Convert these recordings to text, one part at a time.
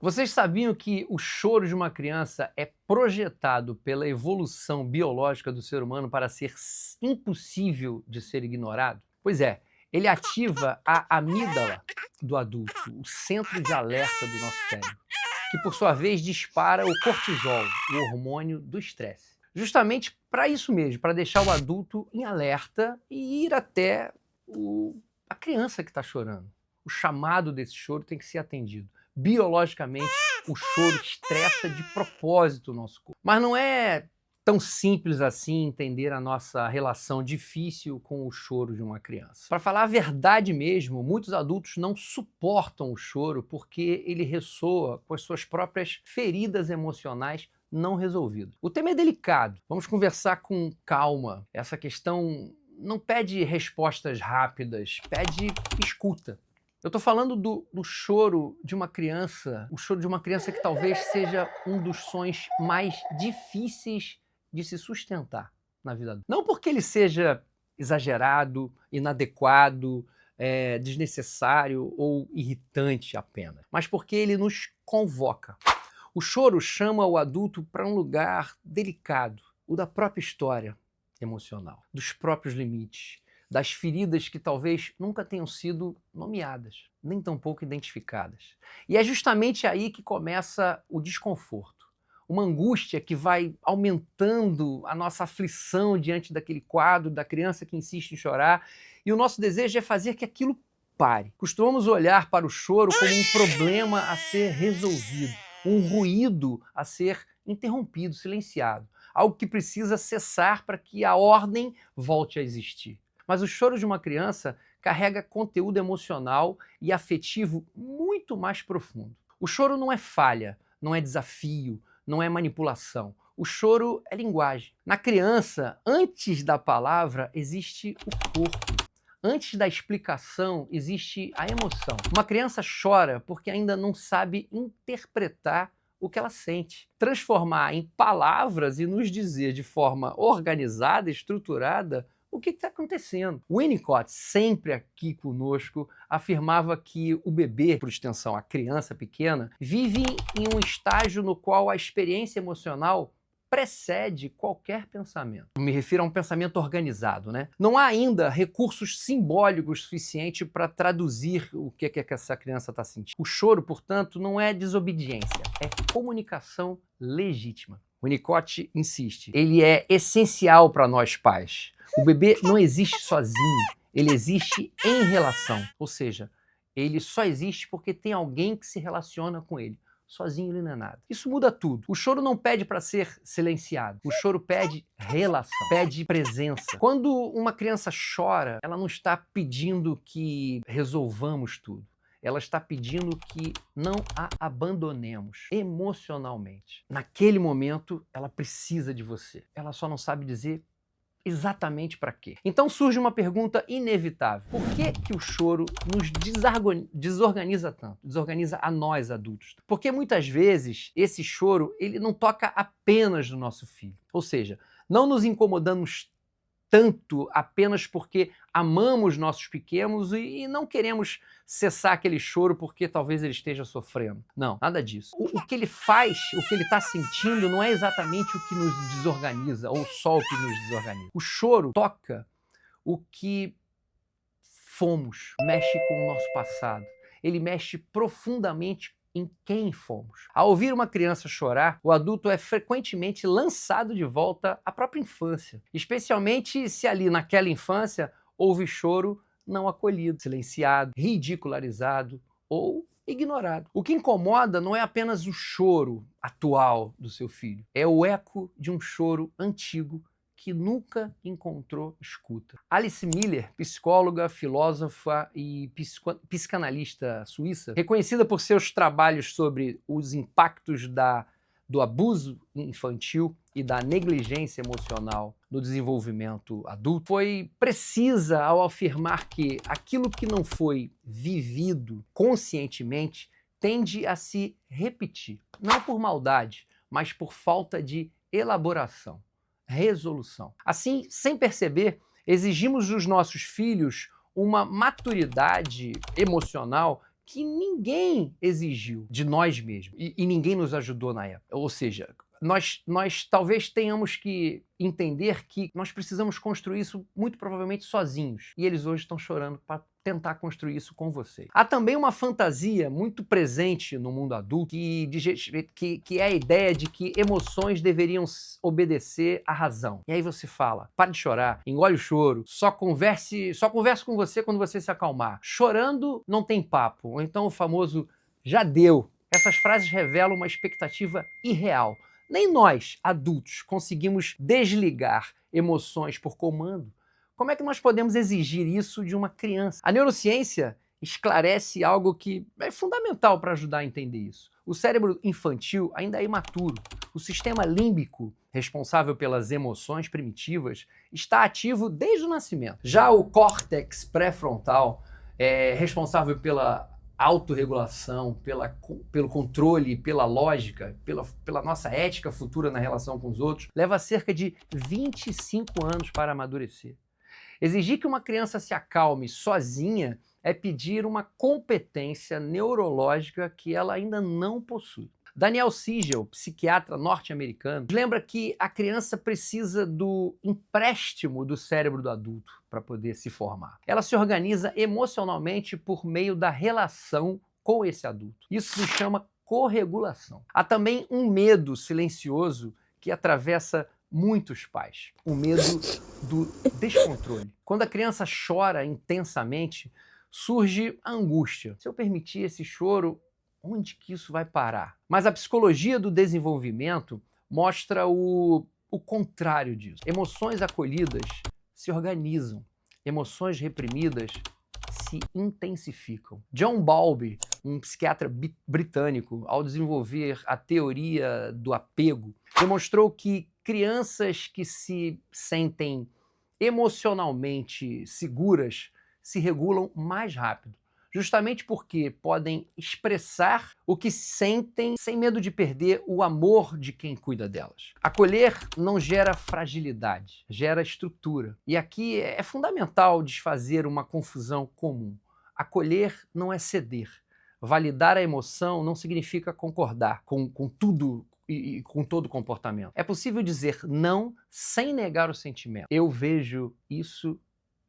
Vocês sabiam que o choro de uma criança é projetado pela evolução biológica do ser humano para ser impossível de ser ignorado? Pois é, ele ativa a amígdala do adulto, o centro de alerta do nosso cérebro, que por sua vez dispara o cortisol, o hormônio do estresse. Justamente para isso mesmo, para deixar o adulto em alerta e ir até a criança que está chorando. O chamado desse choro tem que ser atendido. Biologicamente, o choro estressa de propósito o nosso corpo. Mas não é tão simples assim entender a nossa relação difícil com o choro de uma criança. Para falar a verdade mesmo, muitos adultos não suportam o choro porque ele ressoa com as suas próprias feridas emocionais não resolvidas. O tema é delicado, vamos conversar com calma. Essa questão não pede respostas rápidas, pede escuta. Eu estou falando do choro de uma criança, o choro de uma criança que talvez seja um dos sonhos mais difíceis de se sustentar na vida adulta. Não porque ele seja exagerado, inadequado, desnecessário ou irritante apenas, mas porque ele nos convoca. O choro chama o adulto para um lugar delicado, o da própria história emocional, dos próprios limites, das feridas que talvez nunca tenham sido nomeadas, nem tampouco identificadas. E é justamente aí que começa o desconforto, uma angústia que vai aumentando a nossa aflição diante daquele quadro da criança que insiste em chorar, e o nosso desejo é fazer que aquilo pare. Costumamos olhar para o choro como um problema a ser resolvido, um ruído a ser interrompido, silenciado, algo que precisa cessar para que a ordem volte a existir. Mas o choro de uma criança carrega conteúdo emocional e afetivo muito mais profundo. O choro não é falha, não é desafio, não é manipulação. O choro é linguagem. Na criança, antes da palavra, existe o corpo. Antes da explicação, existe a emoção. Uma criança chora porque ainda não sabe interpretar o que ela sente. Transformar em palavras e nos dizer de forma organizada, estruturada, o que está acontecendo. Winnicott, sempre aqui conosco, afirmava que o bebê, por extensão a criança pequena, vive em um estágio no qual a experiência emocional precede qualquer pensamento. Me refiro a um pensamento organizado, né? Não há ainda recursos simbólicos suficientes para traduzir o que essa criança está sentindo. O choro, portanto, não é desobediência, é comunicação legítima. Winnicott insiste, ele é essencial para nós pais. O bebê não existe sozinho, ele existe em relação. Ou seja, ele só existe porque tem alguém que se relaciona com ele. Sozinho ele não é nada. Isso muda tudo. O choro não pede para ser silenciado. O choro pede relação, pede presença. Quando uma criança chora, ela não está pedindo que resolvamos tudo. Ela está pedindo que não a abandonemos emocionalmente. Naquele momento, ela precisa de você. Ela só não sabe dizer exatamente para quê. Então surge uma pergunta inevitável. Por que o choro nos desorganiza tanto? Desorganiza a nós adultos? Porque muitas vezes esse choro ele não toca apenas no nosso filho. Ou seja, não nos incomodamos tanto apenas porque amamos nossos pequenos e não queremos cessar aquele choro porque talvez ele esteja sofrendo. Não, nada disso. O que ele faz, o que ele está sentindo não é exatamente o que nos desorganiza ou só o que nos desorganiza. O choro toca o que fomos, mexe com o nosso passado. Ele mexe profundamente em quem fomos. Ao ouvir uma criança chorar, o adulto é frequentemente lançado de volta à própria infância, especialmente se ali naquela infância houve choro não acolhido, silenciado, ridicularizado ou ignorado. O que incomoda não é apenas o choro atual do seu filho, é o eco de um choro antigo que nunca encontrou escuta. Alice Miller, psicóloga, filósofa e psicanalista suíça, reconhecida por seus trabalhos sobre os impactos do abuso infantil e da negligência emocional no desenvolvimento adulto, foi precisa ao afirmar que aquilo que não foi vivido conscientemente tende a se repetir, não por maldade, mas por falta de elaboração. Resolução. Assim, sem perceber, exigimos dos nossos filhos uma maturidade emocional que ninguém exigiu de nós mesmos e ninguém nos ajudou na época. Ou seja, nós talvez tenhamos que entender que nós precisamos construir isso muito provavelmente sozinhos. E eles hoje estão chorando para tentar construir isso com vocês. Há também uma fantasia muito presente no mundo adulto que é a ideia de que emoções deveriam obedecer à razão. E aí você fala, para de chorar, engole o choro, só converse com você quando você se acalmar. Chorando não tem papo. Ou então o famoso já deu. Essas frases revelam uma expectativa irreal. Nem nós, adultos, conseguimos desligar emoções por comando. Como é que nós podemos exigir isso de uma criança? A neurociência esclarece algo que é fundamental para ajudar a entender isso. O cérebro infantil ainda é imaturo. O sistema límbico, responsável pelas emoções primitivas, está ativo desde o nascimento. Já o córtex pré-frontal, responsável pela autorregulação, pelo controle, pela lógica, pela nossa ética futura na relação com os outros, leva cerca de 25 anos para amadurecer. Exigir que uma criança se acalme sozinha é pedir uma competência neurológica que ela ainda não possui. Daniel Siegel, psiquiatra norte-americano, lembra que a criança precisa do empréstimo do cérebro do adulto para poder se formar. Ela se organiza emocionalmente por meio da relação com esse adulto. Isso se chama corregulação. Há também um medo silencioso que atravessa muitos pais. O medo do descontrole. Quando a criança chora intensamente, surge a angústia. Se eu permitir esse choro, onde que isso vai parar? Mas a psicologia do desenvolvimento mostra o contrário disso. Emoções acolhidas se organizam. Emoções reprimidas se intensificam. John Bowlby, um psiquiatra britânico, ao desenvolver a teoria do apego, demonstrou que crianças que se sentem emocionalmente seguras se regulam mais rápido, justamente porque podem expressar o que sentem sem medo de perder o amor de quem cuida delas. Acolher não gera fragilidade, gera estrutura. E aqui é fundamental desfazer uma confusão comum. Acolher não é ceder. Validar a emoção não significa concordar com tudo e com todo comportamento. É possível dizer não sem negar o sentimento. Eu vejo isso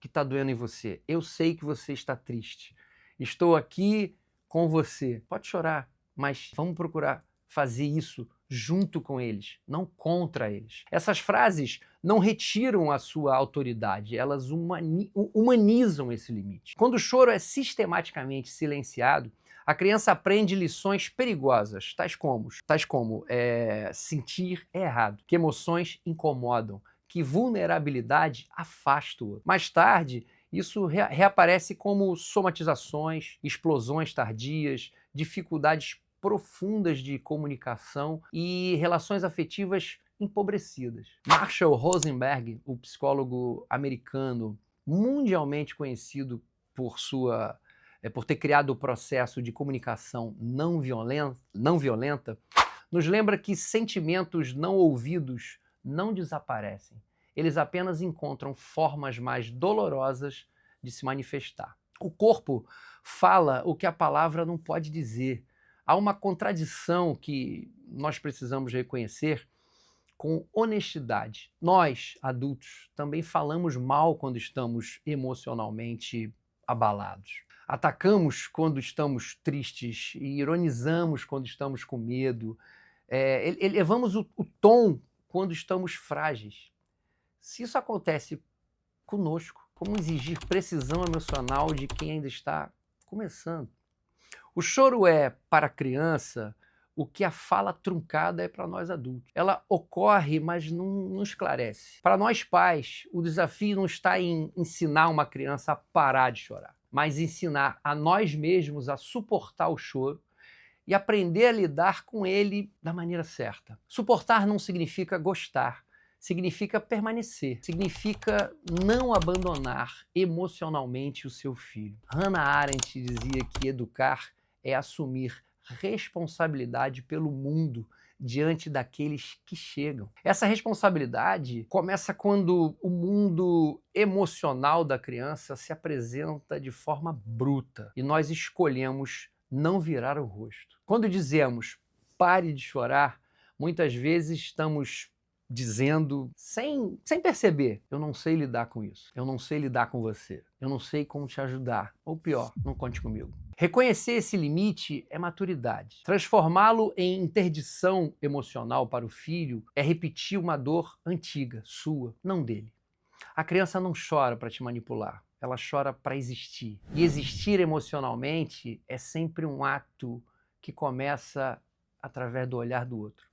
que está doendo em você. Eu sei que você está triste. Estou aqui com você. Pode chorar, mas vamos procurar fazer isso junto com eles, não contra eles. Essas frases não retiram a sua autoridade, elas humanizam esse limite. Quando o choro é sistematicamente silenciado, a criança aprende lições perigosas, tais como sentir é errado, que emoções incomodam, que vulnerabilidade afasta o outro. Mais tarde, isso reaparece como somatizações, explosões tardias, dificuldades profundas de comunicação e relações afetivas empobrecidas. Marshall Rosenberg, o psicólogo americano mundialmente conhecido por ter criado o processo de comunicação não violenta, nos lembra que sentimentos não ouvidos não desaparecem. Eles apenas encontram formas mais dolorosas de se manifestar. O corpo fala o que a palavra não pode dizer. Há uma contradição que nós precisamos reconhecer com honestidade. Nós, adultos, também falamos mal quando estamos emocionalmente abalados. Atacamos quando estamos tristes e ironizamos quando estamos com medo. Elevamos o tom quando estamos frágeis. Se isso acontece conosco, como exigir precisão emocional de quem ainda está começando? O choro é, para a criança, o que a fala truncada é para nós adultos. Ela ocorre, mas não esclarece. Para nós pais, o desafio não está em ensinar uma criança a parar de chorar, mas ensinar a nós mesmos a suportar o choro e aprender a lidar com ele da maneira certa. Suportar não significa gostar, significa permanecer, significa não abandonar emocionalmente o seu filho. Hannah Arendt dizia que educar é assumir responsabilidade pelo mundo diante daqueles que chegam. Essa responsabilidade começa quando o mundo emocional da criança se apresenta de forma bruta e nós escolhemos não virar o rosto. Quando dizemos pare de chorar, muitas vezes estamos dizendo, sem perceber, eu não sei lidar com isso, eu não sei lidar com você, eu não sei como te ajudar, ou pior, não conte comigo. Reconhecer esse limite é maturidade. Transformá-lo em interdição emocional para o filho é repetir uma dor antiga, sua, não dele. A criança não chora para te manipular, ela chora para existir. E existir emocionalmente é sempre um ato que começa através do olhar do outro.